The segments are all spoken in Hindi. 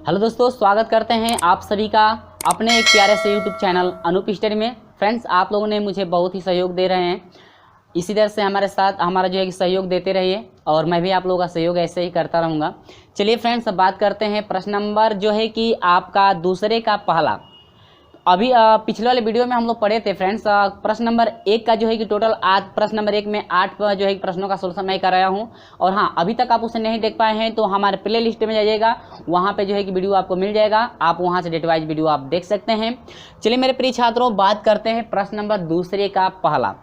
हेलो दोस्तों, स्वागत करते हैं आप सभी का अपने एक प्यारे से यूट्यूब चैनल अनूप स्टडी में। फ्रेंड्स, आप लोगों ने मुझे बहुत ही सहयोग दे रहे हैं। इसी तरह से हमारे साथ हमारा जो है कि सहयोग देते रहिए और मैं भी आप लोगों का सहयोग ऐसे ही करता रहूँगा। चलिए फ्रेंड्स, अब बात करते हैं प्रश्न नंबर जो है कि आपका दूसरे का पहला। अभी पिछले वाले वीडियो में हम लोग पढ़े थे फ्रेंड्स, प्रश्न नंबर 1 का जो है कि टोटल आज प्रश्न नंबर 1 में 8 जो है प्रश्नों का सोल्यूशन मैं कराया हूं। और हाँ, अभी तक आप उसे नहीं देख पाए हैं तो हमारे प्ले लिस्ट में जाइएगा, वहां पे जो है कि वीडियो आपको मिल जाएगा, आप वहां से डेट वाइज वीडियो आप देख सकते हैं। चलिए मेरे प्रिय छात्रों, बात करते हैं प्रश्न नंबर दूसरे का पहला।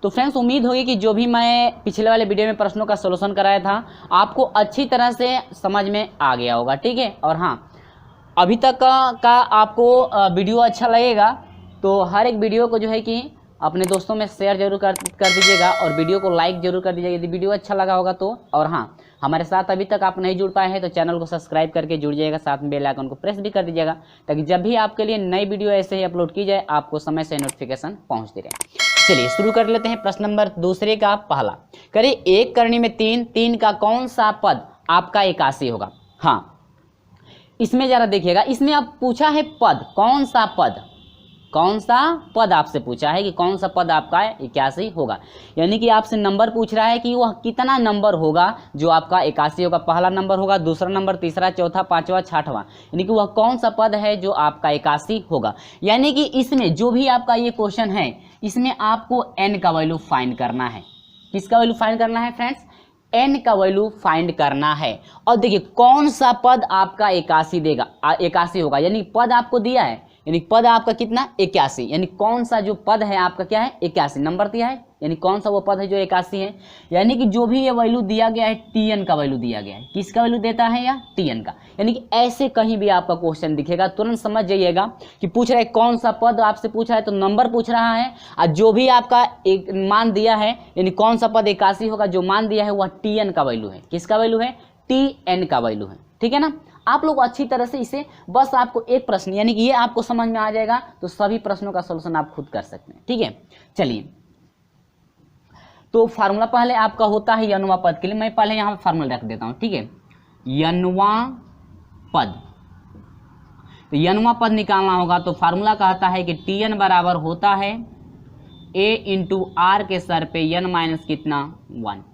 तो फ्रेंड्स, उम्मीद होगी कि जो भी मैं पिछले वाले वीडियो में प्रश्नों का सोल्यूशन कराया था आपको अच्छी तरह से समझ में आ गया होगा, ठीक है। और हाँ, अभी तक का आपको वीडियो अच्छा लगेगा तो हर एक वीडियो को जो है कि अपने दोस्तों में शेयर जरूर कर दीजिएगा और वीडियो को लाइक जरूर कर दीजिएगा यदि वीडियो अच्छा लगा होगा तो। और हाँ, हमारे साथ अभी तक आप नहीं जुड़ पाए हैं तो चैनल को सब्सक्राइब करके जुड़ जाइएगा, साथ में बेल आइकन को प्रेस भी कर दीजिएगा ताकि जब भी आपके लिए नई वीडियो ऐसे ही अपलोड की जाए आपको समय से नोटिफिकेशन पहुँचती रहे। चलिए शुरू कर लेते हैं। प्रश्न नंबर दूसरे का पहला, करिए एक करनी में 3 का कौन सा पद आपका 81 होगा। हाँ, इसमें जरा देखिएगा, इसमें अब पूछा है पद, कौन सा पद आपसे पूछा है कि कौन सा पद आपका 81 होगा। यानी कि आपसे नंबर पूछ रहा है कि वह कितना नंबर होगा जो आपका 81 होगा। पहला नंबर होगा, दूसरा नंबर, तीसरा, चौथा, पांचवा, छठवां, यानी कि वह कौन सा पद है जो आपका 81 होगा। यानी कि इसमें जो भी आपका ये क्वेश्चन है इसमें आपको n का वैल्यू फाइंड करना है। किसका वैल्यू फाइंड करना है फ्रेंड्स? n का वैल्यू फाइंड करना है। और देखिए कौन सा पद आपका 81 देगा, 81 होगा। यानी पद आपको दिया है, यानी पद आपका कितना 81, यानी कौन सा जो पद है आपका क्या है 81 नंबर दिया है, यानी कौन सा वो पद है जो 81 है। यानी कि जो भी ये वैल्यू दिया गया है tn का वैल्यू दिया गया है। किसका वैल्यू देता है या tn का। यानी कि ऐसे कहीं भी आपका क्वेश्चन दिखेगा तुरंत समझ जाइएगा कि पूछ रहा है कौन सा पद आपसे पूछ रहा है, तो नंबर पूछ रहा है और जो भी आपका एक मान दिया है यानी कौन सा पद 81 होगा, जो मान दिया है वह tn का वैल्यू है। किसका वैल्यू है? tn का वैल्यू है, ठीक है ना। आप लोग अच्छी तरह से इसे, बस आपको एक प्रश्न यानी कि ये आपको समझ में आ जाएगा तो सभी प्रश्नों का सॉल्यूशन आप खुद कर सकते हैं, ठीक है। चलिए, तो फार्मूला पहले आपका होता है यनवा पद के लिए, मैं पहले यहाँ पे फार्मूला रख देता हूं, ठीक है। यनवा पद, तो यनवा पद निकालना होगा तो फार्मूला कहता है कि tn बराबर होता है a इंटू आर के सर पे n माइनस कितना 1।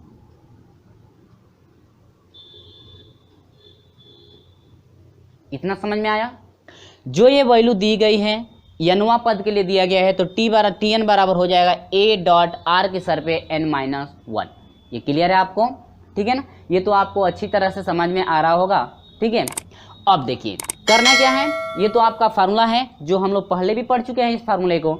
इतना समझ में आया। जो ये वैल्यू दी गई है यनवा पद के लिए दिया गया है तो tn बराबर हो जाएगा a डॉट आर के सर पे n माइनस 1। ये क्लियर है आपको, ठीक है ना। ये तो आपको अच्छी तरह से समझ में आ रहा होगा, ठीक है। अब देखिए करना क्या है, ये तो आपका फार्मूला है जो हम लोग पहले भी पढ़ चुके हैं इस फार्मूले को।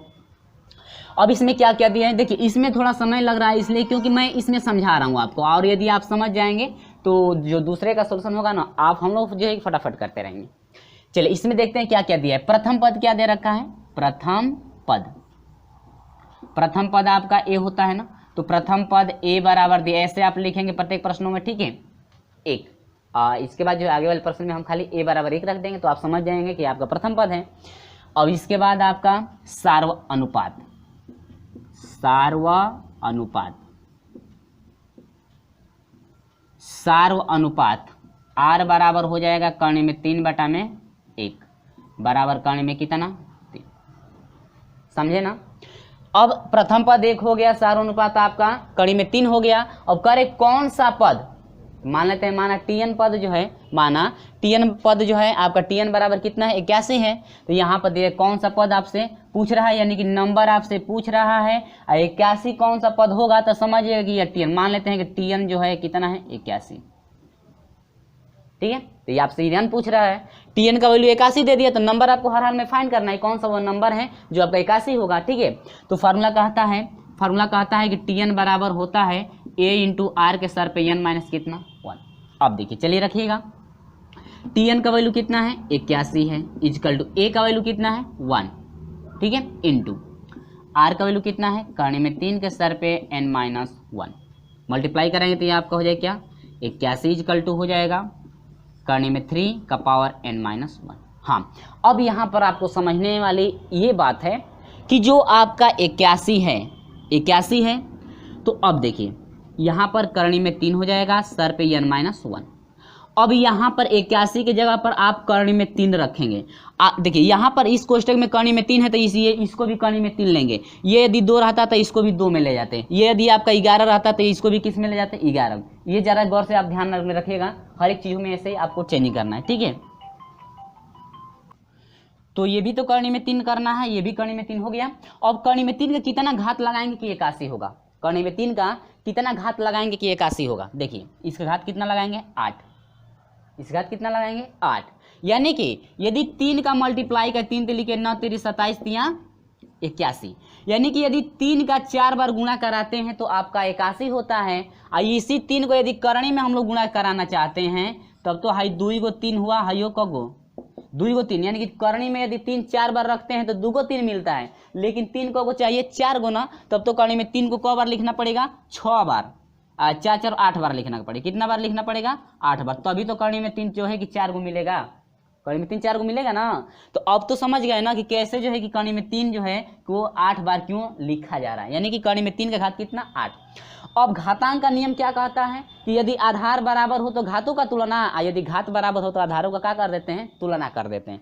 अब इसमें क्या क्या दिया है देखिए, इसमें थोड़ा समय लग रहा है इसलिए क्योंकि मैं इसमें समझा रहा हूँ आपको, और यदि आप समझ जाएंगे तो जो दूसरे का सोल्यूशन होगा ना आप हम लोग जो है फटाफट करते रहेंगे। चलिए इसमें देखते हैं क्या क्या दिया है। प्रथम पद क्या दे रखा है? प्रथम पद आपका a होता है ना, तो प्रथम पद a बराबर दिया, ऐसे आप लिखेंगे प्रत्येक प्रश्नों में, ठीक है। 1 इसके बाद जो आगे वाले प्रश्न में हम खाली a बराबर 1 रख देंगे तो आप समझ जाएंगे कि आपका प्रथम पद है। अब इसके बाद आपका सार्व अनुपात r बराबर हो जाएगा कर्ण में 3/1 बराबर कर्ण में कितना 3, समझे ना। अब प्रथम पद 1 हो गया, सार्व अनुपात आपका कर्ण में 3 हो गया। अब करे कौन सा पद, मान लेते हैं माना tn पद जो है, माना tn पद जो है आपका tn बराबर कितना है 81 है। तो यहाँ पर देखिए कौन सा पद आपसे पूछ रहा है, यानी कि नंबर आपसे पूछ रहा है और 81 कौन सा पद होगा तो समझिए कि यह tn, मान लेते हैं कि tn जो है कितना है 81, ठीक है। तो ये आपसे n पूछ रहा है, tn का वैल्यू 81 दे दिया तो नंबर आपको हर हाल में फाइंड करना है कौन सा वो नंबर है जो आपका 81 होगा, ठीक है। तो फार्मूला कहता है कि tn बराबर होता है a इंटू आर के सर पे n माइनस कितना 1। अब देखिए चलिए रखिएगा, tn का वैल्यू कितना है 81 है, इजकल टू a का वैल्यू कितना है 1, ठीक है, इंटू r का वैल्यू कितना है कर्ण में 3 के सर पे n माइनस 1। मल्टीप्लाई करेंगे तो ये आपका हो जाएगा क्या 81 इजकल टू हो जाएगा कर्ण में 3 का पावर n माइनस 1। हाँ, अब यहाँ पर आपको समझने वाली ये बात है कि जो आपका 81 है तो अब देखिए यहाँ पर करणी में 3 हो जाएगा, सर पे n माइनस 1। अब यहाँ पर 81 की जगह पर आप कर्ण में 3 रखेंगे। देखिए यहाँ पर इस कोष्टक में कर्ण में 3 है तो इसको भी कर्ण में 3 लेंगे। ये यदि 2 रहता तो इसको भी 2 में ले जाते हैं। ये यदि आपका 11 रहता तो इसको भी किस में ले जाते हैं? 11। ये जरा गौर से आप ध्यान में रखिएगा, हर एक चीज़ों में ऐसे ही आपको चेंजिंग करना है, ठीक है। तो ये भी तो कर्ण में 3 करना है, ये भी कर्ण में 3 हो गया। अब कर्ण में 3 का कितना घात लगाएंगे कि 81 होगा? कर्ण में 3 का कितना घात लगाएंगे कि 81 होगा? देखिए इसका घात कितना लगाएंगे? 8। इसका घात कितना लगाएंगे? 8। यानी कि यदि 3 का मल्टीप्लाई का 3 लिखे 9 3 27 3 81, यानी कि यदि 3 का 4 बार गुणा कराते हैं तो आपका 81 होता है। और इसी 3 को यदि करणी में हम लोग गुणा कराना चाहते हैं तब तो हाई 2 को 3 हुआ, हाइयो कगो 2 को 3, यानी कि करणी में यदि 3 4 बार रखते हैं तो 2 को 3 मिलता है, लेकिन 3 को चाहिए 4 गुना, तब तो करणी में 3 को क बार लिखना पड़ेगा? 6 बार। 4 4 8 बार लिखना पड़ेगा। कितना बार लिखना पड़ेगा? 8 बार। तभी तो करणी में 3 जो है कि 4 को मिलेगा। करणी में 3 4 को मिलेगा ना। तो अब तो समझ गए ना कि कैसे जो है कि करणी में 3 जो है वो 8 बार क्यों लिखा जा रहा है, यानी कि करणी में 3 का घात कितना? 8। अब घातांक का नियम क्या कहता है कि यदि आधार बराबर हो तो घातों का तुलना, यदि घात बराबर हो तो आधारों का क्या कर देते हैं? तुलना कर देते हैं।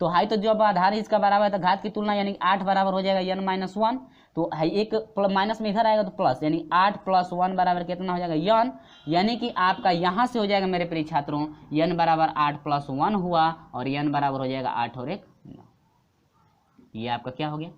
तो हाई तो जब आधार इसका बराबर है तो घात की तुलना, यानी 8 बराबर हो जाएगा n-1। तो हाई एक माइनस में इधर आएगा तो प्लस, यानी 8 + 1 बराबर कितना हो जाएगा? n। यानी कि आपका यहाँ से हो जाएगा मेरे प्रिय छात्रों n बराबर 8 + 1 हुआ, और n बराबर हो जाएगा 8 और 1 9। ये आपका क्या हो गया?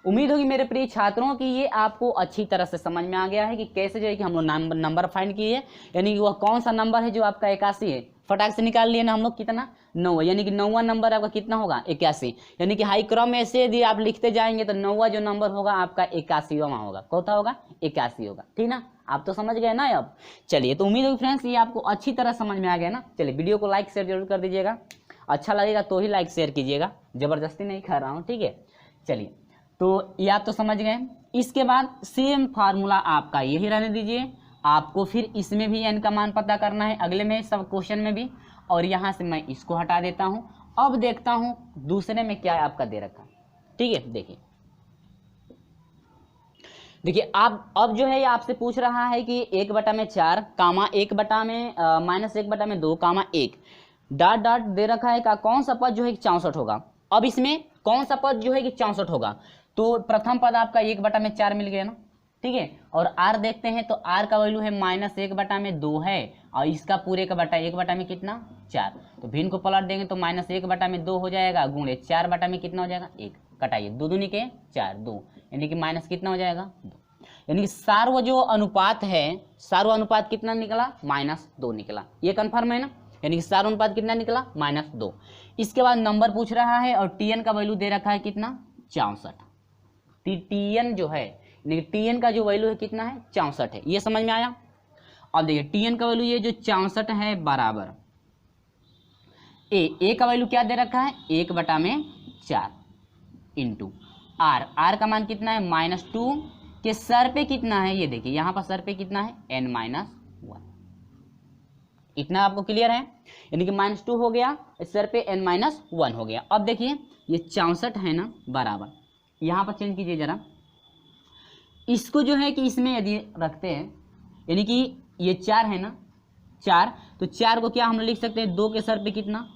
उम्मीद होगी मेरे प्रिय छात्रों की ये आपको अच्छी तरह से समझ में आ गया है कि कैसे जो है कि हम लोग नंबर फाइंड किए, यानी कि वह कौन सा नंबर है जो आपका 81 है। फटाक से निकाल लिए ना हम लोग, कितना? 9, यानी कि 9वां नंबर आपका कितना होगा? 81। यानी कि हाई क्रम में ऐसे यदि आप लिखते जाएंगे तो 9वां जो नंबर होगा आपका 81वां होगा। कौन सा होगा? 81 होगा, ठीक ना। आप तो समझ गए ना अब। चलिए, तो उम्मीद होगी फ्रेंड्स ये आपको अच्छी तरह समझ में आ गया ना। चलिए वीडियो को लाइक शेयर जरूर कर दीजिएगा, अच्छा लगेगा तो ही लाइक शेयर कीजिएगा, जबरदस्ती नहीं कर रहा हूँ, ठीक है। चलिए, तो ये आप तो समझ गए। इसके बाद सेम फार्मूला आपका यही रहने दीजिए, आपको फिर इसमें भी n का मान पता करना है, अगले में सब क्वेश्चन में भी। और यहाँ से मैं इसको हटा देता हूँ। अब देखता हूँ दूसरे में क्या आपका दे रखा, ठीक है। देखिए आप अब जो है ये आपसे पूछ रहा है कि 1/4 कामा 1/(-1/2 कामा 1 डॉट डॉट दे रखा है का कौन सा पद जो है 64 होगा। अब इसमें कौन सा पद जो है कि 64 होगा? तो प्रथम पद आपका 1/4 मिल गया ना, ठीक है। और r देखते हैं तो r का वैल्यू है -1/2 है, और इसका पूरे का बटा 1 में कितना? 4। तो भिन्न को पलट देंगे तो -1/2 हो जाएगा, गुणे 4 में कितना हो जाएगा? 1। कटाइए 2 दूनी के 4 2, यानी कि माइनस कितना हो जाएगा? 2। यानी कि सार्व जो अनुपात है, सार्व अनुपात कितना निकला? -2 निकला। ये कन्फर्म है ना, यानी कि सार्व अनुपात कितना निकला? -2। इसके बाद नंबर पूछ रहा है और tn का वैल्यू दे रखा है कितना? 64। tn जो है tn का जो वैल्यू है कितना है? 64 है। ये समझ में आया। अब देखिए tn का वैल्यू ये जो 64 है बराबर a का वैल्यू क्या दे रखा है? 1/4 इंटू r का मान कितना है? -2 के सर पे कितना है? ये देखिए यहाँ पर सर पे कितना है? n-1। इतना आपको क्लियर है, यानी कि -2 हो गया, इस सर पे n-1 हो गया। अब देखिए ये 64 है ना बराबर, यहाँ पर चेंज कीजिए जरा, इसको जो है कि इसमें यदि रखते हैं, यानी कि ये 4 है ना 4, तो 4 को क्या हम लिख सकते हैं? 2 के सर पे कितना?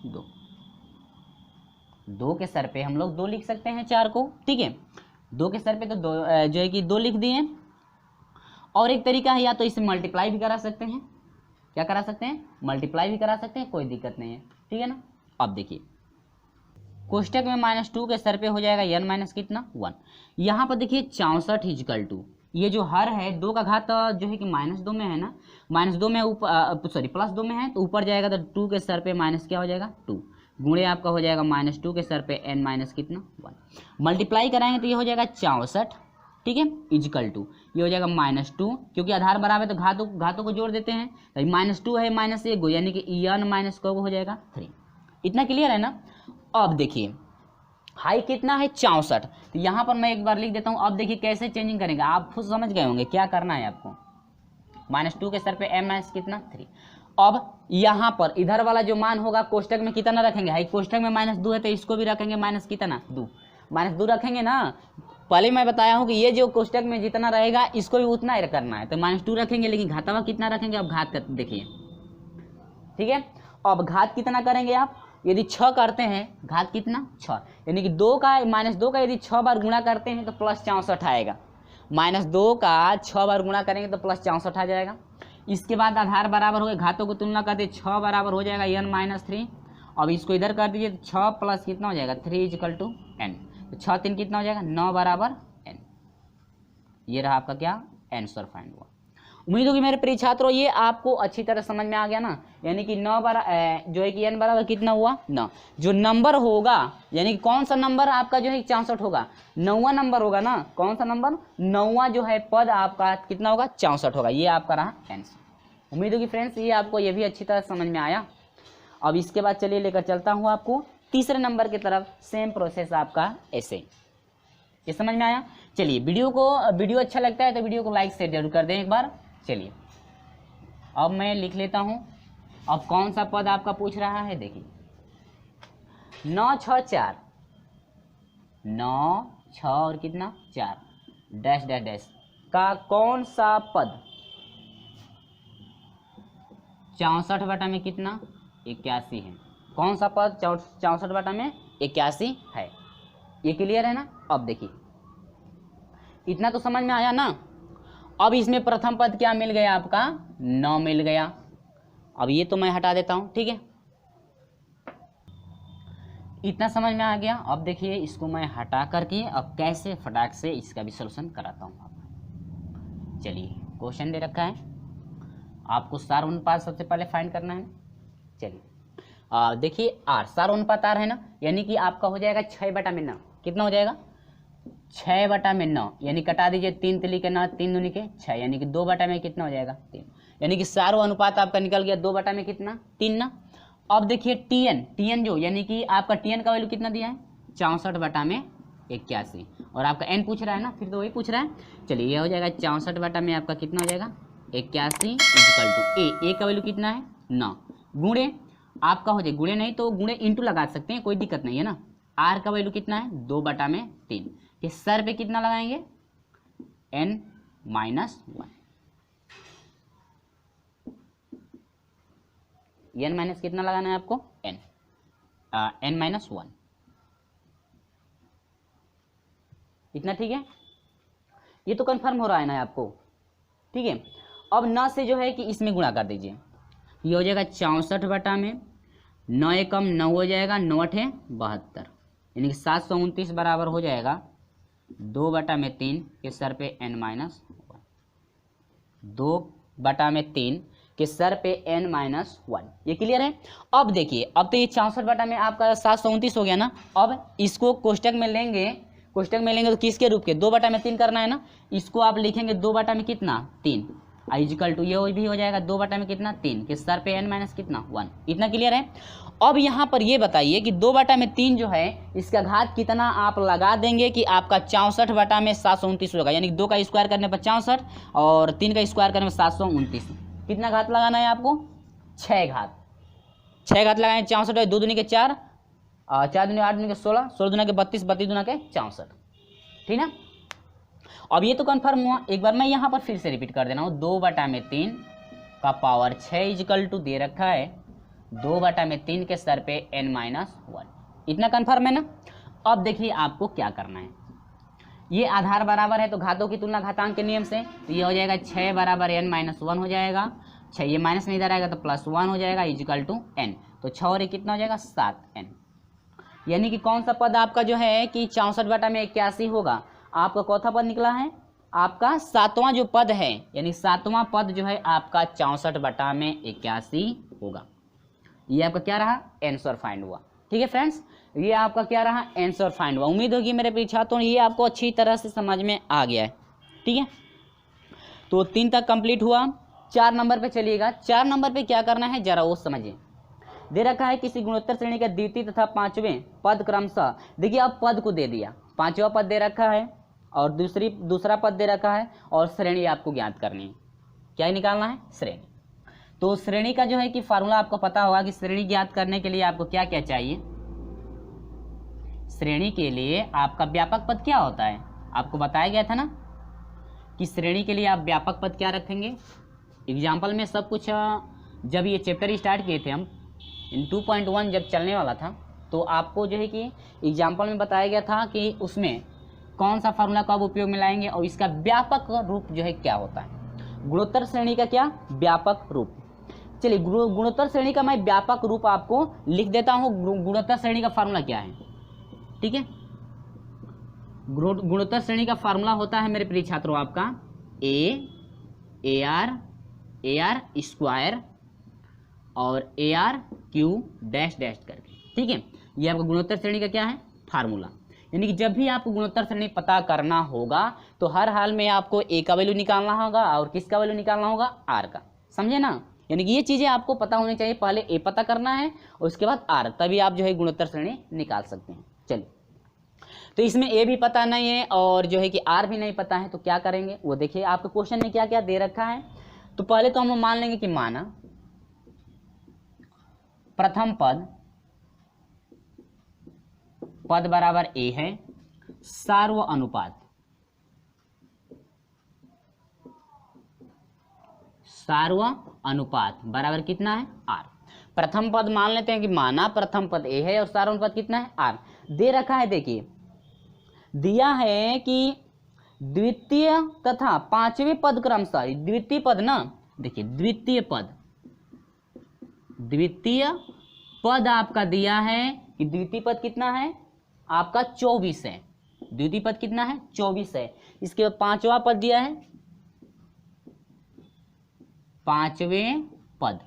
2 के सर पे हम लोग 2 लिख सकते हैं 4 को, ठीक है। 2 के सर पे तो 2 जो है कि 2 लिख दिए। और एक तरीका है, या तो इसे मल्टीप्लाई भी करा सकते हैं। क्या करा सकते हैं? मल्टीप्लाई भी करा सकते हैं, कोई दिक्कत नहीं है, ठीक है ना। अब देखिए कोष्टक में -2 के सर पे हो जाएगा n- कितना? 1। यहाँ पर देखिए 64 इजकल टू ये जो हर है 2 का घात जो है कि -2 में है ना, -2 में ऊपर +2 में है तो ऊपर जाएगा तो 2 के सर पे माइनस क्या हो जाएगा? 2 गुणे आपका हो जाएगा -2 के सर पे n- कितना? 1। मल्टीप्लाई कराएंगे तो ये हो जाएगा 64, ठीक है, इजकल टू ये हो जाएगा -2, क्योंकि आधार बराबर है तो घातों को जोड़ देते हैं, तो -2 है -1 यानी कि n- को हो जाएगा 3। इतना क्लियर है ना। अब देखिए हाई कितना है? 64। तो यहाँ पर मैं एक बार लिख देता हूँ। अब देखिए कैसे चेंजिंग करेंगे, आप खुद समझ गए होंगे क्या करना है आपको। -2 के सर पे m- कितना? 3। अब यहाँ पर इधर वाला जो मान होगा कोष्टक में कितना रखेंगे? हाई कोष्टक में -2 है तो इसको भी रखेंगे माइनस कितना? 2 -2 रखेंगे ना। पहले मैं बताया हूँ कि ये जो कोष्टक में जितना रहेगा इसको भी उतना ही करना है, तो -2 रखेंगे, लेकिन घातावा कितना रखेंगे? अब घात देखिए ठीक है। अब घात कितना करेंगे आप, यदि 6 करते हैं, घात कितना 6, यानी कि 2 का -2 का यदि 6 बार गुणा करते हैं तो +64 आएगा। -2 का 6 बार गुणा करेंगे तो +64 आ जाएगा। इसके बाद आधार बराबर हो गए, घातों को तुलना करते 6 बराबर हो जाएगा n-3। अब इसको इधर कर दीजिए तो 6 प्लस कितना हो जाएगा 3 = n, तो 6 3 कितना हो जाएगा 9 बराबर n। ये रहा आपका क्या आंसर फाइंड हुआ। उम्मीद होगी मेरे प्रिय छात्रों ये आपको अच्छी तरह समझ में आ गया ना। यानी कि 9 जो है कि n बराबर कितना हुआ 9। जो नंबर होगा यानी कि कौन सा नंबर आपका जो है 64 होगा, 9वां नंबर होगा ना। कौन सा नंबर, 9वां जो है पद आपका कितना होगा 64 होगा। ये आपका रहा आंसर। उम्मीद होगी फ्रेंड्स ये आपको ये भी अच्छी तरह समझ में आया। अब इसके बाद चलिए लेकर चलता हूँ आपको तीसरे नंबर की तरफ। सेम प्रोसेस आपका ऐसे, ये समझ में आया। चलिए वीडियो अच्छा लगता है तो वीडियो को लाइक शेयर जरूर कर दें एक बार। चलिए अब मैं लिख लेता हूं। अब कौन सा पद आपका पूछ रहा है, देखिए 9 6 4, 9 6 और कितना 4 डैश डैश डैश का कौन सा पद 64 बटा में कितना 81 है। कौन सा पद 64 बटा में 81 है। ये क्लियर है ना। अब देखिए इतना तो समझ में आया ना। अब इसमें प्रथम पद क्या मिल गया आपका 9 मिल गया। अब ये तो मैं हटा देता हूं, ठीक है। इतना समझ में आ गया। अब देखिए इसको मैं हटा करके अब कैसे फटाक से इसका भी सलूशन कराता हूं आपको। चलिए क्वेश्चन दे रखा है आपको सार अनुपात सबसे पहले फाइंड करना है। चलिए देखिए आर सार अनुपात आर है ना, यानी कि आपका हो जाएगा 6 बटा में 9। कितना हो जाएगा 6 बटा में 9, यानी कटा दीजिए 3 तिली के 9 3 दूनी के 6, यानी कि 2 बटा में कितना हो जाएगा 3, यानी कि सारो अनुपात आपका निकल गया 2 बटा में कितना 3 ना। अब देखिए टीएन जो यानी कि आपका टीएन का वैल्यू कितना दिया है 64 बटा में 81 और आपका एन पूछ रहा है ना, फिर तो वही पूछ रहा है। चलिए ये हो जाएगा 64 बटा में आपका कितना हो जाएगा 81 = ए का वैल्यू कितना है 9 गुणे आपका हो जाए, गुणे नहीं तो गुणे इंटू लगा सकते हैं, कोई दिक्कत नहीं है ना। आर का वैल्यू कितना है 2 बटा में 3, ये सर पे कितना लगाएंगे n-1, n माइनस कितना लगाना है आपको n-1। इतना ठीक है, ये तो कंफर्म हो रहा है ना आपको, ठीक है। अब 9 से जो है कि इसमें गुणा कर दीजिए, ये हो जाएगा 64 बटा में 9 एकम 9 हो जाएगा 9 8 72, यानी कि 729 बराबर हो जाएगा 2 बटा में 3 के सर पे n-1, 2 बटा में 3 के सर पे n-1। ये क्लियर है। अब देखिए अब तो ये 64 बटा में आपका 729 हो गया ना। अब इसको कोष्टक में लेंगे तो किसके रूप के 2 बटा में 3 करना है ना। इसको आप लिखेंगे 2 बटा में कितना 3 इक्वल टू ये भी हो जाएगा 2 बटा में कितना 3 के सर पे n- कितना 1। इतना क्लियर है। अब यहाँ पर ये बताइए कि 2 बटा में 3 जो है इसका घात कितना आप लगा देंगे कि आपका 64 बटा में 729 होगा, यानी 2 का स्क्वायर करने पर 64 और 3 का स्क्वायर करने पर 729। कितना घात लगाना है आपको 6 घात लगाएं। 64 2 दूनी के 4 4 दूनी 8 दूनी के 16 16 दूना के 32 32 दूना के 64, ठीक है। अब ये तो कंफर्म हुआ। एक बार मैं यहाँ पर फिर से रिपीट कर देना हूँ 2 बटा में 3 का पावर 6 = दे रखा है 2 बटा में 3 के सर पे n-1। इतना कंफर्म है ना। अब देखिए आपको क्या करना है, ये आधार बराबर है तो घातों की तुलना घातांक के नियम से, तो ये हो जाएगा 6 बराबर n-1 हो जाएगा। 6 ये माइनस नहीं इधर आएगा तो +1 हो जाएगा = n, तो 6 और कितना हो जाएगा 7n। यानी कि कौन सा पद आपका जो है कि 64 बटा में 81 होगा। आपका चौथा पद निकला है आपका 7वां जो पद है, यानी 7वां पद जो है आपका 64 बटा में 81 होगा। ये आपका क्या रहा आंसर फाइंड हुआ, ठीक है फ्रेंड्स। ये आपका क्या रहा आंसर फाइंड हुआ। उम्मीद होगी मेरे प्रिय छात्रों ये आपको अच्छी तरह से समझ में आ गया है, ठीक है। तो 3 तक कंप्लीट हुआ। 4 नंबर पे चलिएगा। 4 नंबर पे क्या करना है जरा वो समझिए। दे रखा है किसी गुणोत्तर श्रेणी का द्वितीय तथा 5वें पद क्रमशः, देखिए अब पद को दे दिया, 5वां पद दे रखा है और दूसरा पद दे रखा है और श्रेणी आपको ज्ञात करनी है। क्या निकालना है श्रेणी। तो श्रेणी का जो है कि फार्मूला आपको पता होगा कि श्रेणी ज्ञात करने के लिए आपको क्या क्या चाहिए। श्रेणी के लिए आपका व्यापक पद क्या होता है, आपको बताया गया था ना कि श्रेणी के लिए आप व्यापक पद क्या रखेंगे। एग्जाम्पल में सब कुछ जब ये चैप्टर स्टार्ट किए थे हम, इन 2.1 जब चलने वाला था, तो आपको जो है कि एग्जाम्पल में बताया गया था कि उसमें कौन सा फार्मूला कब उपयोग में लाएंगे और इसका व्यापक रूप जो है क्या होता है। गुणोत्तर श्रेणी का क्या व्यापक रूप। चलिए गुणोत्तर श्रेणी का मैं व्यापक रूप आपको लिख देता हूँ। गुणोत्तर श्रेणी का फार्मूला क्या है, ठीक है। गुणोत्तर श्रेणी का फार्मूला होता है मेरे प्रिय छात्रों आपका ए आर स्क्वायर और A R Q dash dash करके, ठीक है। ये आपका गुणोत्तर श्रेणी का क्या है फार्मूला। यानी कि जब भी आपको गुणोत्तर श्रेणी पता करना होगा तो हर हाल में आपको ए का वैल्यू निकालना होगा और किसका वैल्यू निकालना होगा, आर का, समझे ना। यानी कि ये चीज़ें आपको पता होनी चाहिए, पहले ए पता करना है और उसके बाद आर, तभी आप जो है गुणोत्तर श्रेणी निकाल सकते हैं। चलिए, तो इसमें ए भी पता नहीं है और जो है कि आर भी नहीं पता है, तो क्या करेंगे वो देखिए। आपके क्वेश्चन में क्या क्या दे रखा है, तो पहले तो हम मान लेंगे कि माना प्रथम पद बराबर ए है, सार्व अनुपात बराबर कितना है, आर। प्रथम पद मान लेते हैं कि माना प्रथम पद ए है और सार्व अनुपात कितना है, आर। दे रखा है, देखिए दिया है कि द्वितीय तथा पांचवें पद क्रमशः, द्वितीय पद ना, देखिए द्वितीय पद आपका दिया है कि द्वितीय पद कितना है आपका 24 है। द्वितीय पद कितना है 24 है। इसके बाद पांचवा पद दिया है, पांचवें पद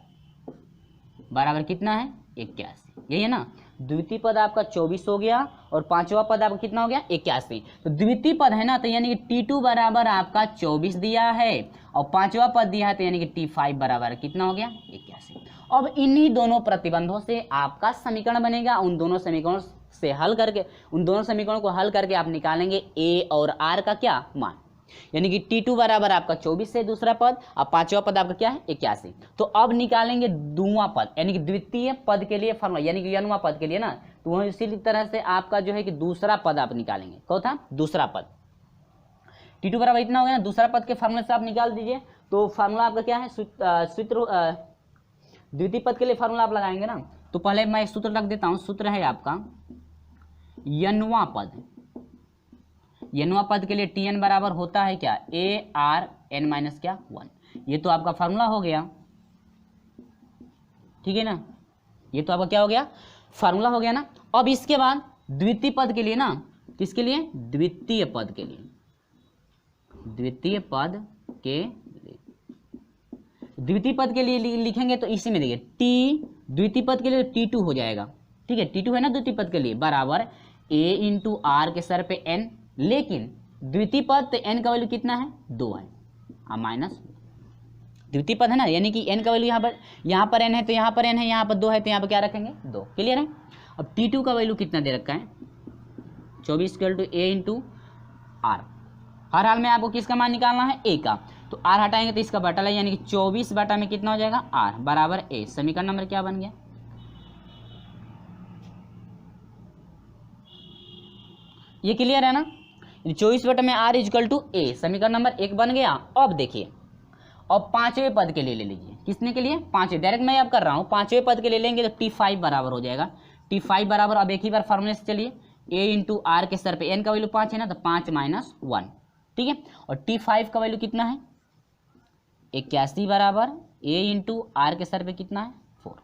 बराबर कितना है 81, यही है ना। द्वितीय पद आपका 24 हो गया और पांचवा पद आपका कितना हो गया 81। तो द्वितीय पद है ना, तो यानी कि T2 बराबर आपका 24 दिया है और पांचवा पद दिया है, तो यानी कि T5 बराबर कितना हो गया 81। अब इन्हीं दोनों प्रतिबंधों से आपका समीकरण बनेगा। उन दोनों समीकरणों को हल करके आप निकालेंगे ए और आर का क्या मान। यानी कि T2 बराबर आपका 24 है दूसरा पद और पांचवा पद आपका क्या है 81। तो अब निकालेंगे दूसरा पद, यानी कि द्वितीय पद के लिए फॉर्मूला, यानी कि n पद के लिए ना, तो वह इसी तरह से आपका जो है कि दूसरा पद आप निकालेंगे। कौन था दूसरा पद, T2 बराबर इतना हो गया ना, दूसरा पद के फार्मूले से आप निकाल दीजिए। तो फार्मूला आपका क्या है, सूत्र द्वितीय पद के लिए फार्मूला आप लगाएंगे ना, तो पहले मैं सूत्र रख देता हूं। सूत्र है आपका n पद के लिए Tn बराबर होता है क्या, ए आर एन माइनस क्या 1। ये तो आपका फार्मूला हो गया, ठीक है ना। ये तो आपका क्या हो गया, फार्मूला हो गया ना। अब इसके बाद द्वितीय पद के लिए ना, किसके लिए, द्वितीय पद के लिए, द्वितीय पद के लिए लिखेंगे तो इसी में देखिए टी, द्वितीय पद के लिए T2 हो जाएगा, ठीक है। T2 है ना द्वितीय पद के लिए, बराबर a इंटू आर के सर पे n, लेकिन द्वितीय पद तो n का वैल्यू कितना है 2 है, माइनस द्वितीय पद है ना, यानी कि n का वैल्यू यहाँ पर n है तो यहाँ पर n है, यहाँ पर 2 है तो यहाँ पर क्या रखेंगे 2। क्लियर है। अब T2 का वैल्यू कितना दे रखा है 24 = a इंटू आर। हर हाल में आपको किसका मान निकालना है a का, तो r हटाएंगे तो इसका बटा है, यानी कि 24 बटा में कितना हो जाएगा r बराबर a। समीकरण नंबर क्या बन गया, ये क्लियर है ना। 24 बटा में r इक्वल टू a, समीकरण नंबर 1 बन गया। अब देखिए, अब पांचवें पद के लिए ले लीजिए, किसने के लिए, पांचवें, डायरेक्ट मैं अब कर रहा हूं, पांचवें पद के लिए लेंगे तो T5 बराबर हो जाएगा। T5 बराबर, अब एक ही बार फार्मूले से चलिए, a इंटू आर के सर पे n का वैल्यू 5 है ना, तो 5 माइनस 1, ठीक है। और T5 का वैल्यू कितना है 81 बराबर a इंटू आर के सर पे कितना है 4।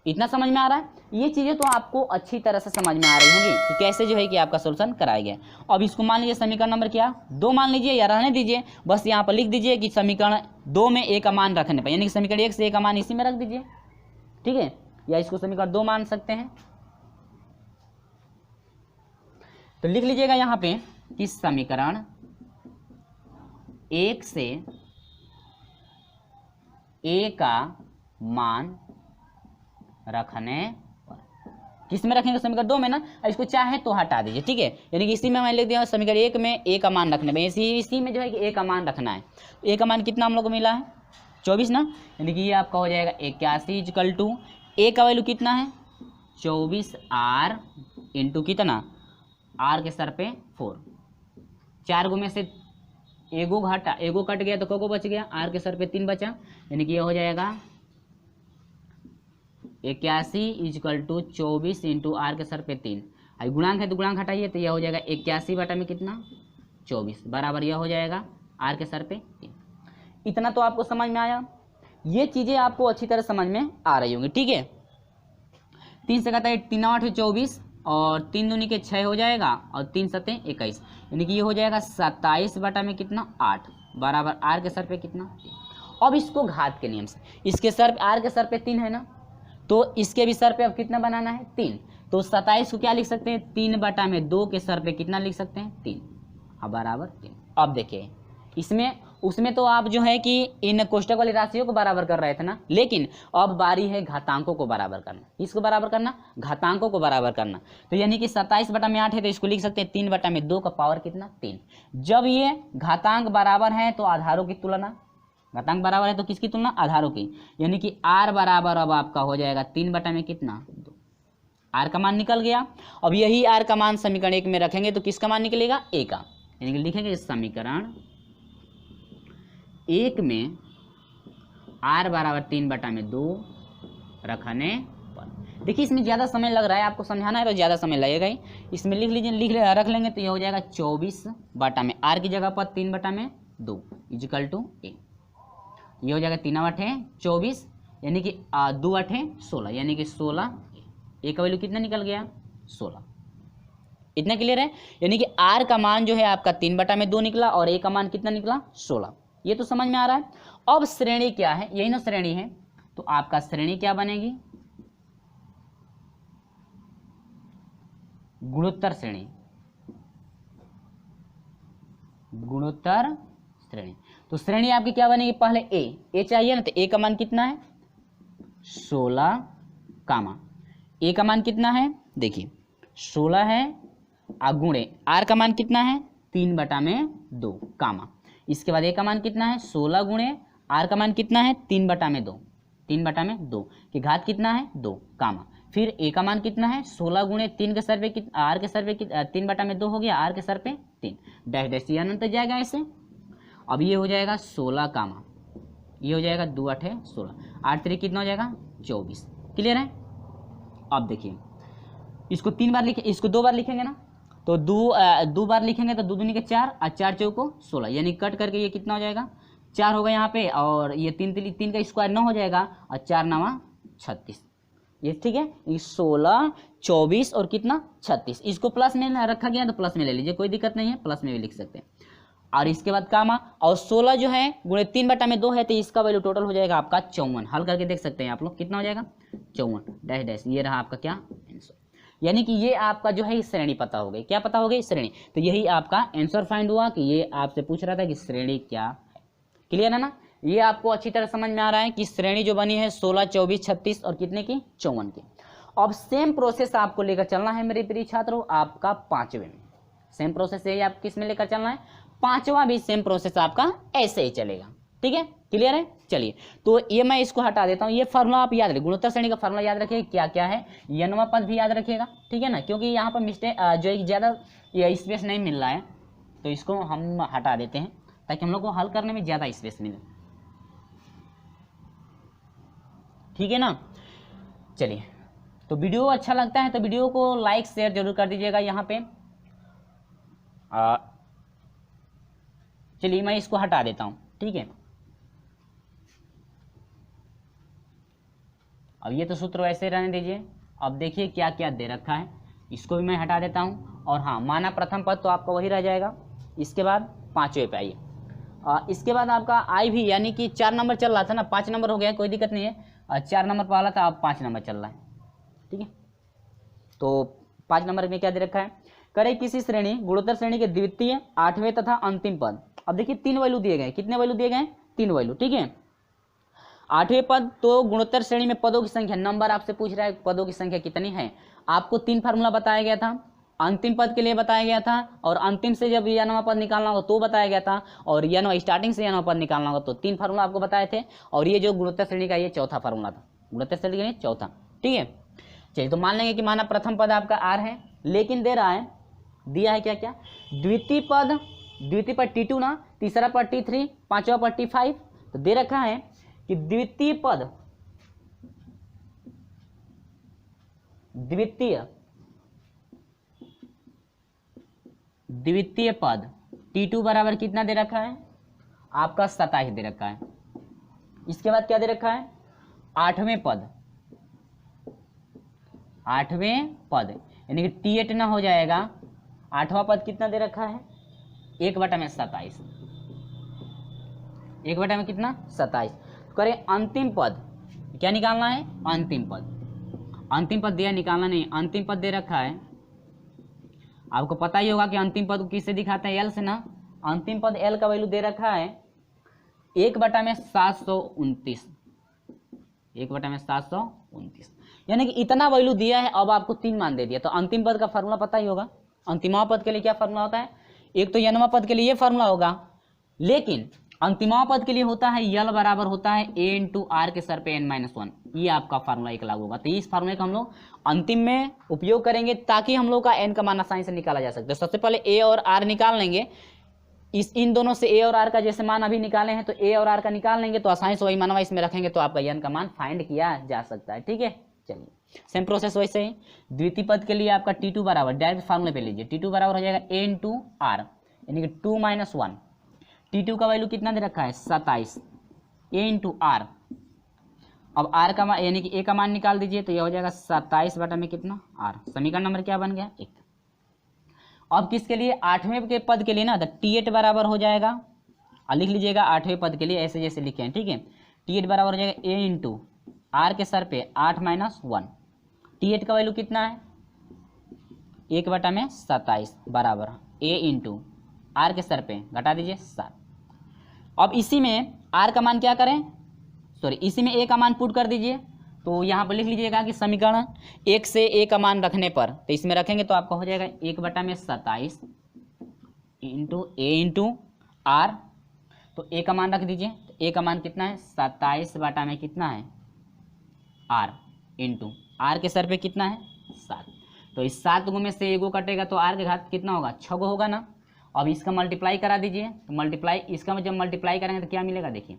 इतना समझ में आ रहा है। ये चीज़ें तो आपको अच्छी तरह से समझ में आ रही होंगी कि कैसे जो है कि आपका सोल्यूशन कराया गया। अब इसको मान लीजिए समीकरण नंबर क्या 2 मान लीजिए या रहने दीजिए, बस यहाँ पर लिख दीजिए कि समीकरण 2 में a का मान रखने पर, यानी कि समीकरण 1 से a का मान इसी में रख दीजिए, ठीक है। या इसको समीकरण 2 मान सकते हैं। तो लिख लीजिएगा यहाँ पे कि समीकरण 1 से a का मान रखने पर, किस में रखेंगे, समीकरण 2 में ना। इसको चाहे तो हटा दीजिए, ठीक है। यानी कि इसी में मैं लिख दिया समीकरण 1 में a का मान रखने पर, इसी में जो है कि a का मान रखना है। a का मान कितना हम लोग को मिला है 24 ना, यानी कि ये आपका हो जाएगा 81 इक्वल टू a का वैल्यू कितना है 24 r इंटू कितना r के सर पे 4। 4 गो में से एगो कट गया तो को बच गया, r के सर पे 3 बचा, यानी कि ये हो जाएगा 81 इजकल टू 24 इंटू आर के सर पे 3। अब गुणांक है तो गुणांक हटाइए तो यह हो जाएगा 81 बटा में कितना 24 बराबर यह हो जाएगा आर के सर पे 3। इतना तो आपको समझ में आया। ये चीज़ें आपको अच्छी तरह समझ में आ रही होंगी, ठीक है। 3 से कहता है 3 8 24 और 3 दूनी के 6 हो जाएगा और 3 सते 21, यानी कि ये हो जाएगा 27 बटा में कितना 8 बराबर आर के सर पे कितना 3। अब इसको घात के नियम से, इसके सर आर के सर पे 3 है ना, तो इसके भी सर पे अब कितना बनाना है 3। तो 27 को क्या लिख सकते हैं 3 बटा में 2 के सर पे कितना लिख सकते हैं 3, अब बराबर 3। अब देखिए इसमें उसमें तो आप जो है कि इन कोष्टक वाली राशियों को बराबर कर रहे थे ना, लेकिन अब बारी है घातांकों को बराबर करना। इसको बराबर करना, घातांकों को बराबर करना। तो यानी कि 27 बटा में 8 है तो इसको लिख सकते हैं 3 बटा में 2 का पावर कितना 3। जब ये घातांक बराबर है तो आधारों की तुलना, घातांक बराबर है तो किसकी तुलना आधारों की, यानी कि आर बराबर अब आपका हो जाएगा 3 बटा में कितना 2। आर का मान निकल गया। अब यही आर का मान समीकरण 1 में रखेंगे तो किसका मान निकलेगा ए का, यानी कि लिखेंगे समीकरण 1 में आर बराबर 3 बटा में 2 रखने पर। देखिए इसमें ज़्यादा समय लग रहा है, आपको समझाना है तो ज़्यादा समय लगेगा ही। इसमें लिख लीजिए, रख लेंगे तो ये हो जाएगा 24 बटा में आर की जगह पर 3 बटा में 2 इजिकल टू ए। ये हो जाएगा 3 8 है 24, यानी कि 2 8 है 16, यानी कि 16 ए का वैल्यू कितना निकल गया 16। इतना क्लियर है, यानी कि आर का मान जो है आपका 3 बटा में 2 निकला और ए का मान कितना निकला 16। ये तो समझ में आ रहा है। अब श्रेणी क्या है, यही ना श्रेणी है, तो आपका श्रेणी क्या बनेगी गुणोत्तर श्रेणी, गुणोत्तर श्रेणी। तो श्रेणी आपकी क्या बनेगी, पहले ए चाहिए ना, तो ए का मान कितना है 16 कामा, ए का मान कितना है देखिए 16 है, गुणे आर का मान कितना है 3 बटा में 2 कामा, इसके बाद ए का मान कितना है 16 गुणे आर का मान कितना है 3 बटा में 2, 3 बटा में 2 की घात कितना है 2 कामा, फिर ए का मान कितना है 16 गुणे 3 के सर पे आर के सर पे 3 बटा में 2 हो गया, आर के सर पे 3 डैश डैश ये अनंत जाएगा ऐसे। अब ये हो जाएगा 16 कामा, ये हो जाएगा 2 8 है 16, 8 3 कितना हो जाएगा 24। क्लियर है। अब देखिए इसको 3 बार लिखे, इसको 2 बार लिखेंगे ना, तो 2 बार लिखेंगे तो 2 दूनी के 4 और 4 चौको 16, यानी कट करके ये कितना हो जाएगा 4 होगा यहाँ पे, और ये 3 का स्क्वायर 9 हो जाएगा और 4 9 36, ये ठीक है। ये 16 24 और कितना 36, इसको प्लस में रखा गया तो प्लस में ले लीजिए, कोई दिक्कत नहीं है, प्लस में भी लिख सकते हैं। और इसके बाद कामा, और 16 जो है गुणे 3 बटा में 2 है तो इसका वैल्यू टोटल हो जाएगा आपका 54। हल करके देख सकते हैं आप लोग कितना हो जाएगा 54 डैश डैश, ये रहा आपका क्या आंसर। यानी कि ये आपका जो है श्रेणी पता हो गई, क्या पता हो गई श्रेणी, तो यही आपका आंसर फाइंड हुआ कि ये आपसे पूछ रहा था कि श्रेणी क्या है। क्लियर है ना, ये आपको अच्छी तरह समझ में आ रहा है कि श्रेणी जो बनी है 16 24 36 और कितने की 54 की। अब सेम प्रोसेस आपको लेकर चलना है मेरे प्रिय छात्रों आपका 5वें में, सेम प्रोसेस यही आप किस में लेकर चलना है, 5वां भी सेम प्रोसेस आपका ऐसे ही चलेगा। ठीक है, क्लियर है। चलिए तो ये मैं इसको हटा देता हूँ, ये फार्मूला आप याद रखिए, गुणोत्तर श्रेणी का फार्मूला याद रखिए क्या क्या है, यनवा पद भी याद रखिएगा, ठीक है ना, क्योंकि यहाँ पर मिस्टेक जो है ज़्यादा स्पेस नहीं मिल रहा है तो इसको हम हटा देते हैं ताकि हम लोग को हल करने में ज़्यादा स्पेस मिले, ठीक है ना। चलिए तो वीडियो अच्छा लगता है तो वीडियो को लाइक शेयर जरूर कर दीजिएगा यहाँ पे। चलिए मैं इसको हटा देता हूँ, ठीक है। अब ये तो सूत्र वैसे रहने दीजिए। अब देखिए क्या क्या दे रखा है, इसको भी मैं हटा देता हूँ। और हाँ, माना प्रथम पद तो आपका वही रह जाएगा। इसके बाद 5वें पे आइए, इसके बाद आपका आई भी, यानी कि 4 नंबर चल रहा था ना, 5 नंबर हो गया, कोई दिक्कत नहीं है। 4 नंबर वाला था, अब 5 नंबर चल रहा है, ठीक है। तो 5 नंबर में क्या दे रखा है, करे किसी श्रेणी गुणोत्तर श्रेणी के द्वितीय 8वें तथा अंतिम पद। अब देखिए 3 वैल्यू दिए गए, कितने वैल्यू दिए गए 3 वैल्यू, ठीक है। 8वें पद तो गुणोत्तर श्रेणी में पदों की संख्या, नंबर आपसे पूछ रहा है पदों की संख्या कितनी है, आपको 3 फार्मूला बताया गया था, अंतिम पद के लिए बताया गया था, और अंतिम से जब यनवा पद निकालना होगा तो बताया गया था, और यनवा स्टार्टिंग से यनवा पद निकालना होगा तो 3 फार्मूला आपको बताए थे। और ये जो गुणोत्तर श्रेणी का ये चौथा फार्मूला था, गुणोत्तर श्रेणी का ये चौथा, ठीक है। चलिए तो मान लेंगे कि माना प्रथम पद आपका आर है, लेकिन दे रहा है, दिया है क्या क्या, द्वितीय पद T2 ना, तीसरा पद T3, 5वां पद T5। तो दे रखा है कि द्वितीय पद द्वितीय पद T2 बराबर कितना दे रखा है आपका 27 दे रखा है। इसके बाद क्या दे रखा है आठवें पद यानी कि T8 ना हो जाएगा। आठवां पद कितना दे रखा है 1/27, 1 कितना 27। तो करें अंतिम पद, क्या निकालना है अंतिम पद दिया निकालना नहीं, अंतिम पद दे रखा है। आपको पता ही होगा कि अंतिम पद को किससे दिखाते हैं एल से ना। अंतिम पद एल का वैल्यू दे रखा है 1/729, 1/729 यानी कि इतना वैल्यू दिया है। अब आपको 3 मान दे दिया तो अंतिम पद का फार्मूला पता ही होगा। अंतिमा पद के लिए क्या फार्मूला होता है, एक तो यनवा पद के लिए ये फार्मूला होगा, लेकिन अंतिमा पद के लिए होता है यल बराबर होता है a इंटू आर के सर पे n-1। ये आपका फार्मूला एक लागू होगा। तो इस फार्मूले का हम लोग अंतिम में उपयोग करेंगे ताकि हम लोग का n का मान आसानी से निकाला जा सकता है। सबसे पहले a और r निकाल लेंगे। इन दोनों से a और r का जैसे मान अभी निकाले हैं तो a और r का निकाल लेंगे तो आसानी से वही मानवा इसमें रखेंगे तो आपका n का मान फाइंड किया जा सकता है। ठीक है, चलिए सेम प्रोसेस वैसे ही द्वितीय पद के लिए आपका T2 बराबर डायरेक्ट फार्मूले पे लीजिए। T2 बराबर हो जाएगा a इंटू आर यानी कि 2 - 1। T2 का वैल्यू कितना दे रखा है 27, a इंटू आर। अब r का मान यानी कि a का मान निकाल दीजिए तो यह हो जाएगा 27 बटा में कितना r। समीकरण नंबर क्या बन गया 1। अब किसके लिए आठवें के पद के लिए ना तो T8 बराबर हो जाएगा, और लिख लीजिएगा आठवें पद के लिए ऐसे जैसे लिखे हैं। ठीक है, T8 बराबर हो जाएगा a इंटू आर के सर पे 8 - 1। T8 का वैल्यू कितना है 1/27 बराबर a इंटू आर के सर पे घटा दीजिए 7। अब इसी में r का मान क्या करें, इसी में a का मान पुट कर दीजिए। तो यहाँ पर लिख लीजिएगा कि समीकरण 1 से a का मान रखने पर तो इसमें रखेंगे तो आपका हो जाएगा 1/27 इंटू a इंटू आर। तो a का मान रख दीजिए, तो a का मान कितना है 27 बटा में कितना है r इंटू आर के सर पे कितना है 7। तो इस 7 में से 1 कटेगा तो r के घात कितना होगा 6 होगा ना। अब इसका मल्टीप्लाई करा दीजिए, तो मल्टीप्लाई इसका जब मल्टीप्लाई करेंगे तो क्या मिलेगा देखिए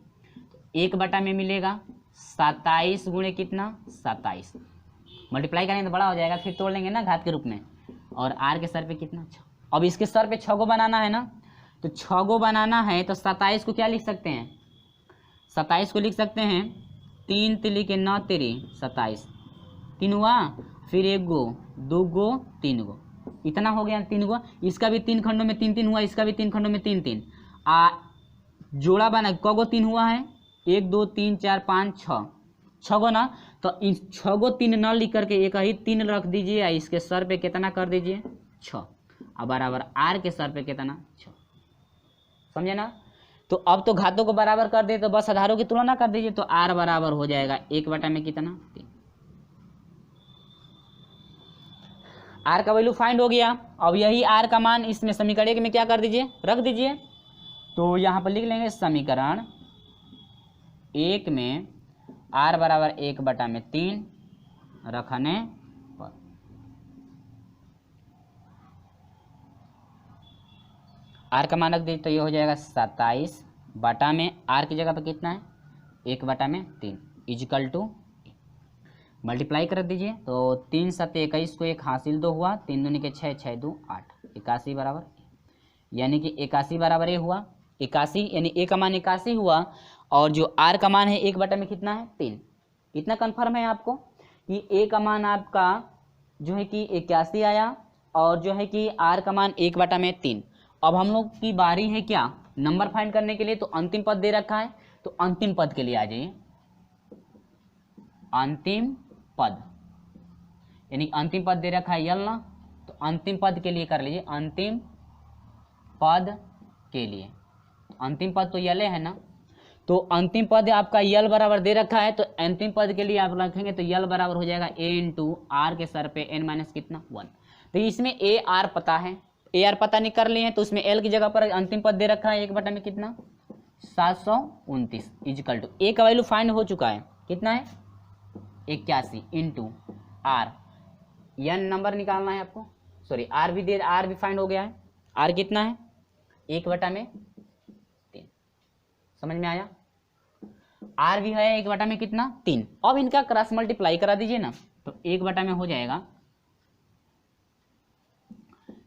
1 बटा में मिलेगा 27 गुणे कितना 27। मल्टीप्लाई करेंगे तो बड़ा हो जाएगा, फिर तोड़ लेंगे ना घात के रूप में, और r के सर पे कितना 6। अब इसके सर पे 6 बनाना है ना, तो 6 बनाना है तो 27 को क्या लिख सकते हैं 27 को लिख सकते हैं 3 तिली के 9 तिरी 27, 3 हुआ, फिर 1 गो 2 गो 3 गो, इतना हो गया 3 गो। इसका भी 3 खंडों में 3 3 हुआ, इसका भी 3 खंडों में 3 3 जोड़ा बना कगो 3 हुआ है 1 2 3 4 5 6 गो ना। तो इन 6 गो 3 न लिख करके एक ही 3 रख दीजिए, इसके सर पे कितना कर दीजिए 6, अब बराबर r के सर पे कितना 6। समझे ना। तो अब तो घातों को बराबर कर दे तो बस आधारों की तुलना कर दीजिए, तो r बराबर हो जाएगा 1 बटा में कितना 3। r का वैल्यू फाइंड हो गया। अब यही r का मान इसमें समीकरण 1 में क्या कर दीजिए रख दीजिए। तो यहाँ पर लिख लेंगे समीकरण 1 में r बराबर 1 बटा में 3 रखने पर r का मान रख दीजिए तो ये हो जाएगा 27 बटा में r की जगह पर कितना है 1 बटा में 3 इजिकल टू मल्टीप्लाई कर दीजिए। तो 3 7 21 को 1 हासिल 2 हुआ, 3 दूनी के 6 6 2 8 81 बराबर, यानी कि 81 बराबर ये हुआ 81 यानी a का मान 81 हुआ, और जो r का मान है 1 बटा में कितना है 3। इतना कन्फर्म है आपको कि a का मान आपका जो है कि 81 आया, और जो है कि r का मान 1 बटा में 3। अब हम लोग की बारी है क्या नंबर फाइंड करने के लिए। तो अंतिम पद दे रखा है, तो अंतिम पद के लिए आ जाइए। अंतिम पद यानी अंतिम पद दे रखा है यल ना, तो अंतिम पद के लिए कर लीजिए। अंतिम पद के लिए अंतिम पद तो यल है ना, तो अंतिम पद आपका यल बराबर दे रखा है, तो अंतिम पद के लिए आप रखेंगे तो यल बराबर हो जाएगा a इंटू आर के सर पे n माइनस कितना 1। तो इसमें a r पता है, a r पता नहीं कर लिए हैं, तो उसमें l की जगह पर अंतिम पद दे रखा है 1 बटा में कितना 729 इजिकल टू a का वैल्यू फाइंड हो चुका है कितना है 81 इंटू आर, n नंबर निकालना है आपको, आर भी फाइंड हो गया है। आर कितना है 1 बटा में 3, समझ में आया। आर भी है 1 बटा में कितना 3। अब इनका क्रॉस मल्टीप्लाई करा दीजिए ना, तो 1 में हो जाएगा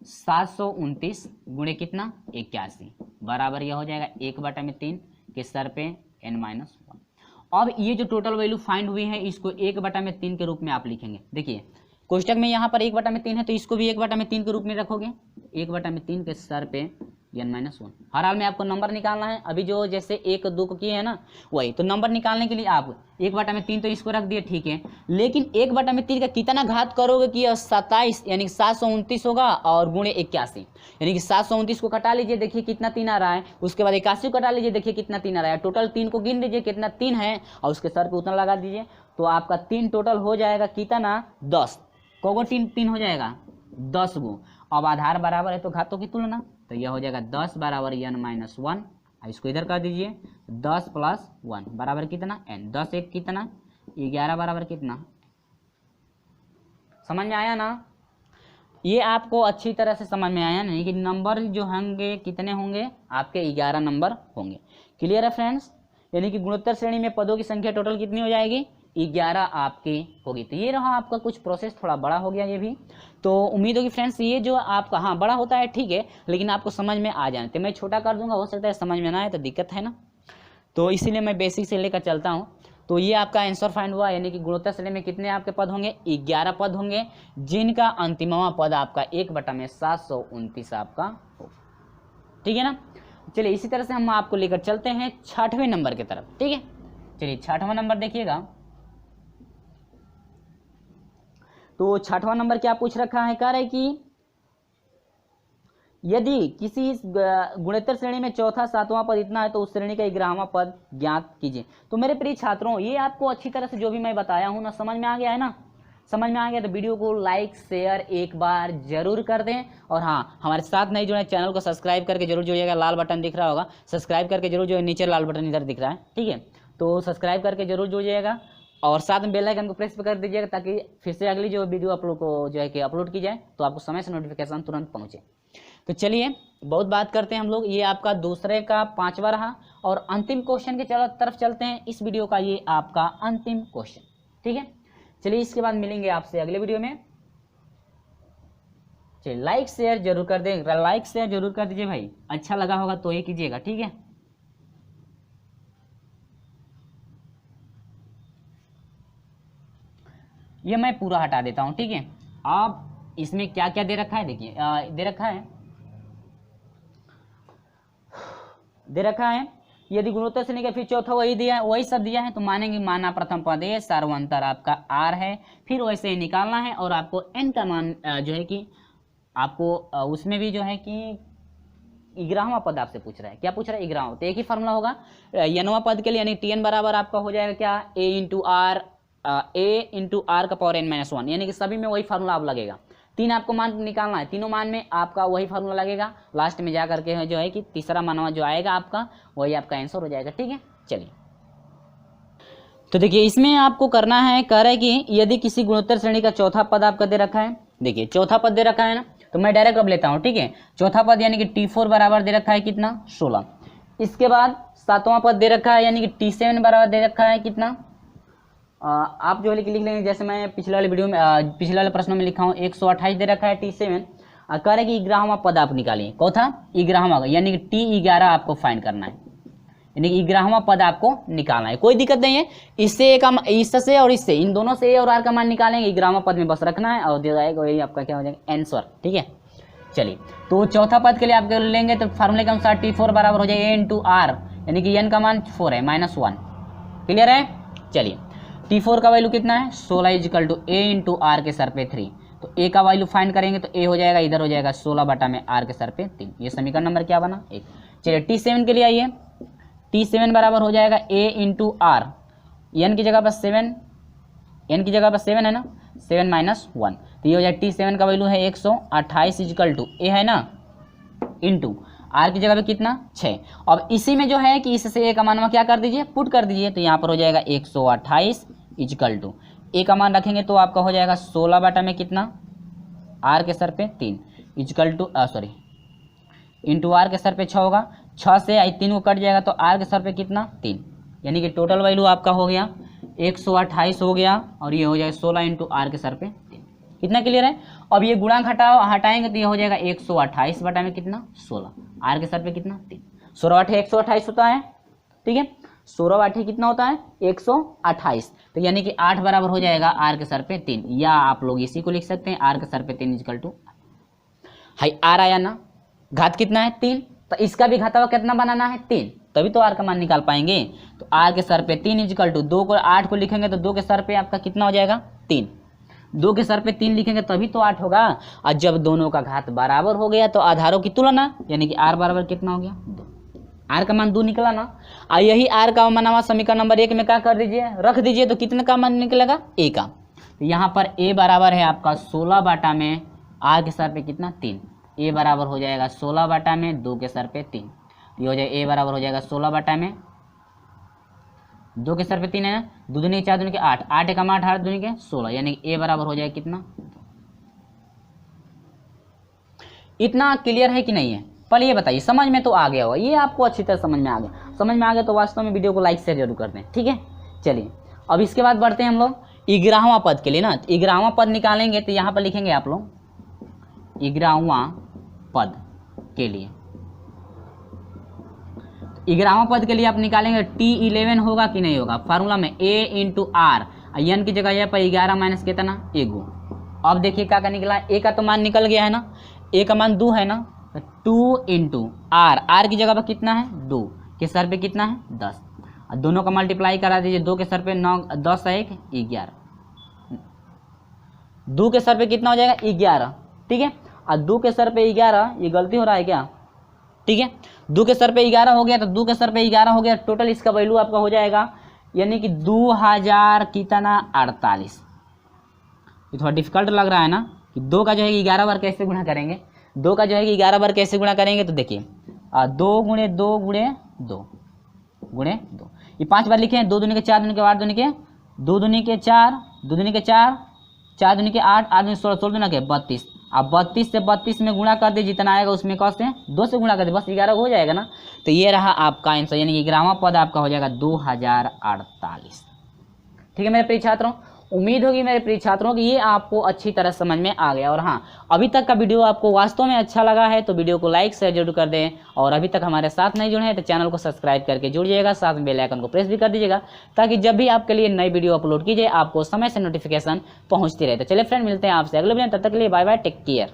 729 गुणे कितना 81 बराबर यह हो जाएगा 1/3 किस स्तर पे n-1। अब ये जो टोटल वैल्यू फाइंड हुई है इसको 1/3 के रूप में आप लिखेंगे। देखिए कोष्टक में यहाँ पर 1/3 है तो इसको भी 1/3 के रूप में रखोगे। 1/3 के स्तर पे n-1। हर हाल में आपको नंबर निकालना है। अभी जो जैसे 1 2 को किए है ना वही, तो नंबर निकालने के लिए आप 1/3 तो इसको रख दिए ठीक है, लेकिन 1/3 का कितना घात करोगे कि 27 यानी 729 होगा और गुणे 81 यानी कि 729 को कटा लीजिए, देखिए कितना 3 आ रहा है। उसके बाद 81 को कटा लीजिए, देखिए कितना 3 आ रहा है। टोटल 3 को गिन लीजिए कितना 3 है और उसके सर पे उतना लगा दीजिए, तो आपका 3 टोटल हो जाएगा कितना 10। कोगो 3 हो जाएगा 10 गो। अब आधार बराबर है तो घातों की तुलना, तो यह हो जाएगा 10 बराबर n-1। इसको इधर कर दीजिए 10 + 1 बराबर कितना n। 10 1 कितना 11 बराबर कितना। समझ में आया ना? ये आपको अच्छी तरह से समझ में आया नहीं कि नंबर जो होंगे कितने होंगे आपके 11 नंबर होंगे। क्लियर है फ्रेंड्स? यानी कि गुणोत्तर श्रेणी में पदों की संख्या टोटल कितनी हो जाएगी 11 आपकी होगी। तो ये रहा आपका कुछ प्रोसेस, थोड़ा बड़ा हो गया ये भी। तो उम्मीद होगी फ्रेंड्स ये जो आपका हाँ बड़ा होता है ठीक है, लेकिन आपको समझ में आ जाए। तो मैं छोटा कर दूंगा, हो सकता है समझ में ना आए तो दिक्कत है ना, तो इसीलिए मैं बेसिक से लेकर चलता हूँ। तो ये आपका आंसर फाइंड हुआ, यानी कि गुणोत्तर श्रेणी में कितने आपके पद होंगे 11 पद होंगे, जिनका अंतिमवा पद आपका 1/729 आपका हो। ठीक है ना? चलिए इसी तरह से हम आपको लेकर चलते हैं 6वें नंबर की तरफ। ठीक है, चलिए 6वां नंबर देखिएगा। तो 6वां नंबर क्या पूछ रखा है, कह रहे कि यदि किसी गुणोत्तर श्रेणी में चौथा 7वां पद इतना है तो उस श्रेणी का 11वां पद ज्ञात कीजिए। तो मेरे प्रिय छात्रों ये आपको अच्छी तरह से जो भी मैं बताया हूं ना समझ में आ गया है ना? समझ में आ गया तो वीडियो को लाइक शेयर एक बार जरूर कर दें, और हाँ हमारे साथ नहीं जुड़े चैनल को सब्सक्राइब करके जरूर जुड़िएगा। लाल बटन दिख रहा होगा, सब्सक्राइब करके जरूर जुड़िए, नीचे लाल बटन इधर दिख रहा है। ठीक है, तो सब्सक्राइब करके जरूर जुड़िएगा और साथ में बेल आइकन को प्रेस कर दीजिएगा ताकि फिर से अगली जो वीडियो अपलोड को जो है कि अपलोड की जाए तो आपको समय से नोटिफिकेशन तुरंत पहुंचे। तो चलिए बहुत बात करते हैं हम लोग, ये आपका दूसरे का 5वां रहा और अंतिम क्वेश्चन के तरफ चलते हैं। इस वीडियो का ये आपका अंतिम क्वेश्चन। ठीक है, चलिए इसके बाद मिलेंगे आपसे अगले वीडियो में। चलिए लाइक शेयर जरूर कर दें, लाइक शेयर जरूर कर दीजिए भाई, अच्छा लगा होगा तो ये कीजिएगा। ठीक है, ये मैं पूरा हटा देता हूं। ठीक है, अब इसमें क्या क्या दे रखा है देखिए, दे रखा है यदि गुणोत्तर श्रेणी का फिर चौथा वही दिया है, वही सब दिया है तो मानेंगे माना प्रथम पद है, सार्वंतर आपका r है, फिर वैसे ही निकालना है और आपको n का मान जो है कि आपको उसमें भी जो है कि 11वां पद आपसे पूछ रहा है। क्या पूछ रहा है 11वां, तो एक ही फार्मूला होगा nवां पद के लिए, यानी tn बराबर आपका हो जाएगा क्या a इंटू r का पावर n-1, यानी कि सभी में वही फार्मूला अब लगेगा। 3 आपको मान निकालना है, तीनों मान में आपका वही फार्मूला लगेगा। लास्ट में जा करके जो है कि तीसरा मानवा जो आएगा आपका वही आपका आंसर हो जाएगा। ठीक है, चलिए तो देखिए इसमें आपको करना है, कह रहा है कि यदि किसी गुणोत्तर श्रेणी का चौथा पद आपका दे रखा है, देखिए चौथा पद दे रखा है ना, तो मैं डायरेक्ट अब लेता हूँ। ठीक है, चौथा पद यानी कि T4 बराबर दे रखा है कितना 16। इसके बाद 7वां पद दे रखा है यानी कि T7 बराबर दे रखा है कितना, आप जो है लिख लेंगे जैसे मैं पिछले वाले वीडियो में पिछले वाले प्रश्नों में लिखा हूँ 128 दे रखा है T7। कह रहे कि 11वां पद आप निकालिए, कौन था 11वां, यानी कि T11 आपको फाइंड करना है, यानी कि 11वां पद आपको निकालना है। कोई दिक्कत नहीं है, इससे इससे और इससे इन दोनों से A और R का मान निकालेंगे, 11वां पद में बस रखना है और दे जाएगा वही आपका क्या हो जाएगा आंसर। ठीक है, चलिए तो चौथा पद के लिए आप लेंगे तो फार्मूले के अनुसार T4 बराबर हो जाएगा A इंटू R, यानी कि n का मान 4 है -1। क्लियर है? चलिए T4 का वैल्यू कितना है 16 is equal to A into R के सर पे 3, तो A का वैल्यू फाइंड करेंगे तो A हो जाएगा इधर हो जाएगा 16 बटा में R के सर पे 3। ये समीकरण नंबर क्या बना 1। चलिए T7 के लिए आइए, T7 बराबर हो जाएगा A इंटू R, n की जगह पर 7 है ना, 7 -1, तो ये हो जाएगा T7 का वैल्यू है 128 इजिकल टू A है ना इंटू R की जगह पे कितना 6। अब इसी में जो है कि इससे A का मान क्या कर दीजिए पुट कर दीजिए, तो यहाँ पर हो जाएगा 128 इजिकल टू A का मान रखेंगे तो आपका हो जाएगा 16 बटा में कितना R के सर पे 3 इजिकल टू इंटू R के सर पे 6 होगा, 6 से 3 को कट जाएगा तो R के सर पे कितना 3, यानी कि टोटल वैल्यू आपका हो गया 128 हो गया और ये हो जाएगा 16 इंटू आर के सर पे 3। कितना क्लियर है। अब ये गुणांक हटाएंगे तो ये हो जाएगा 128 बटा में कितना 16, आर के सर पे कितना 3। 16 8 128 होता है, ठीक है। 16 8 कितना होता है 128, तो यानी कि 8 बराबर हो जाएगा आर के सर पे 3, या आप लोग इसी को लिख सकते हैं आर के सर पे 3 इक्वल टू हाई आर आया ना, घात कितना है 3, तो इसका भी घातांक कितना बनाना है 3, तभी तो आर का मान निकाल पाएंगे। तो आर के सर पे 3 इक्वल टू 2 को 8 को लिखेंगे तो 2 के सर पे आपका कितना हो जाएगा 3, 2 के सर पे 3 लिखेंगे तभी तो 8 होगा। और जब दोनों का घात बराबर हो गया तो आधारों की तुलना, यानी कि आर बराबर कितना हो गया 2, आर का मान 2 निकला ना। और यही आर का मान समीकरण नंबर 1 में क्या कर दीजिए, रख दीजिए, तो कितने का मान निकलेगा ए का। तो यहाँ पर ए बराबर है आपका 16 बटा में आर के सर पे कितना 3, ए बराबर हो जाएगा 16 बटा में 2 के सर पे 3, ये हो जाएगा ए बराबर हो जाएगा 16 बटा में 2 के सर पे 3 है ना, 2 दूनी 4 दूनी के 8, 8 एकम 8 8 दूनी के 16, यानी कि ए बराबर हो जाएगा कितना। इतना क्लियर है कि नहीं है, पहले ये बताइए, समझ में तो आ गया होगा, ये आपको अच्छी तरह समझ में आ गया। समझ में आ गया तो वास्तव में वीडियो को लाइक शेयर जरूर कर दें, ठीक है। चलिए अब इसके बाद बढ़ते हैं हम लोग 11वां पद के लिए ना। 11वां पद निकालेंगे तो यहाँ पर लिखेंगे आप लोग 11वां पद के लिए, 11वां पद के लिए आप निकालेंगे T11 होगा कि नहीं होगा, फार्मूला में A इंटू आर, एन की जगह यहाँ पर 11 माइनस कितना 1। अब देखिए क्या का निकला, ए का तो मान निकल गया है ना, ए का मान 2 है ना, 2 इंटू आर, आर की जगह पर कितना है 2 के सर पे कितना है 10, और दोनों का मल्टीप्लाई करा दीजिए, 2 के सर पे 9 10 1 11, 2 के सर पे कितना हो जाएगा 11, ठीक है। और 2 के सर पे 11, ये गलती हो रहा है क्या, ठीक है। 2 के सर पे 11 हो गया तो 2 के सर पे 11 हो गया, टोटल इसका वैल्यू आपका हो जाएगा यानी कि 2000 कितना 48। ये थोड़ा डिफिकल्ट लग रहा है ना कि 2 का जो है 11 बार कैसे गुणा करेंगे, 2 का जो है 11 बार कैसे गुणा करेंगे, तो देखिए 2 गुणे 2 गुणे 2 गुणे 2, ये 5 बार लिखे हैं, 2 दूनी के 4 दूनी के 8 दूनी के 2 दूनी के 4 2 दूनी के 4 4 दूनी के 8 8 दूनी 16 16 दूनी के 32। अब 32 से 32 में गुणा कर दे, जितना आएगा उसमें कौन से 2 से गुणा कर दे, बस 11 हो जाएगा ना। तो ये रहा आपका आंसर, यानी 11वां पद आपका हो जाएगा 2048। ठीक है मेरे प्रिय छात्रों, उम्मीद होगी मेरे प्रिय छात्रों कि ये आपको अच्छी तरह समझ में आ गया। और हाँ, अभी तक का वीडियो आपको वास्तव में अच्छा लगा है तो वीडियो को लाइक शेयर जरूर कर दें, और अभी तक हमारे साथ नहीं जुड़े हैं तो चैनल को सब्सक्राइब करके जुड़ जाइएगा, साथ में बेल आइकन को प्रेस भी कर दीजिएगा ताकि जब भी आपके लिए नई वीडियो अपलोड की जाए आपको समय से नोटिफिकेशन पहुँचती रहे। तो चलिए फ्रेंड, मिलते हैं आपसे अगले वीडियो, तब तक के लिए बाय बाय, टेक केयर।